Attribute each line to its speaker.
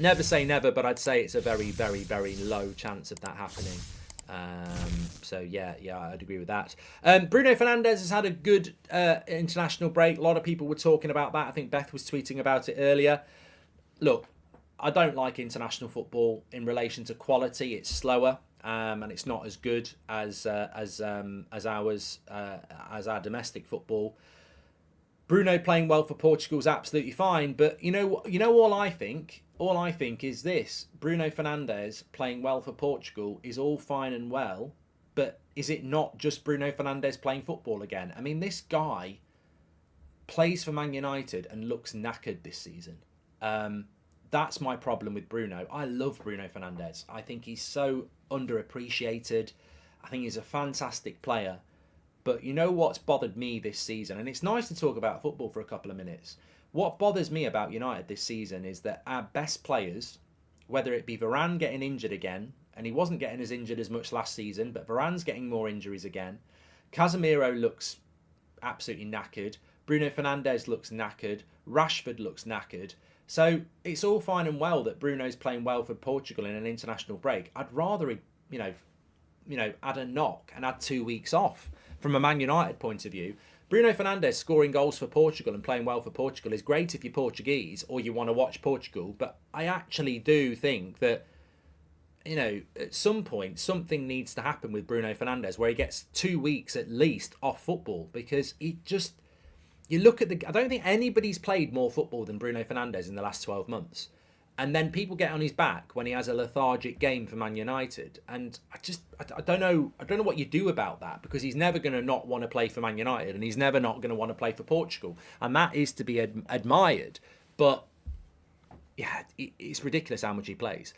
Speaker 1: Never say never, but I'd say it's a very, very, very low chance of that happening. So yeah, I'd agree with that. Bruno Fernandes has had a good international break. A lot of people were talking about that. I think Beth was tweeting about it earlier. Look, I don't like international football in relation to quality. It's slower, and it's not as good as our domestic football. Bruno playing well for Portugal is absolutely fine, but all I think is this: Bruno Fernandes playing well for Portugal is all fine and well, but is it not just Bruno Fernandes playing football again? I mean, this guy plays for Man United and looks knackered this season. That's my problem with Bruno. I love Bruno Fernandes. I think he's so underappreciated. I think he's a fantastic player. But you know what's bothered me this season? And it's nice to talk about football for a couple of minutes. What bothers me about United this season is that our best players, whether it be Varane getting injured again, and he wasn't getting as injured as much last season, but Varane's getting more injuries again. Casemiro looks absolutely knackered. Bruno Fernandes looks knackered. Rashford looks knackered. So it's all fine and well that Bruno's playing well for Portugal in an international break. I'd rather, add a knock and add 2 weeks off. From a Man United point of view, Bruno Fernandes scoring goals for Portugal and playing well for Portugal is great if you're Portuguese or you want to watch Portugal. But I actually do think that, at some point, something needs to happen with Bruno Fernandes where he gets 2 weeks at least off football, because you look at I don't think anybody's played more football than Bruno Fernandes in the last 12 months. And then people get on his back when he has a lethargic game for Man United. And I don't know what you do about that, because he's never going to not want to play for Man United, and he's never not going to want to play for Portugal. And that is to be admired. But yeah, it's ridiculous how much he plays.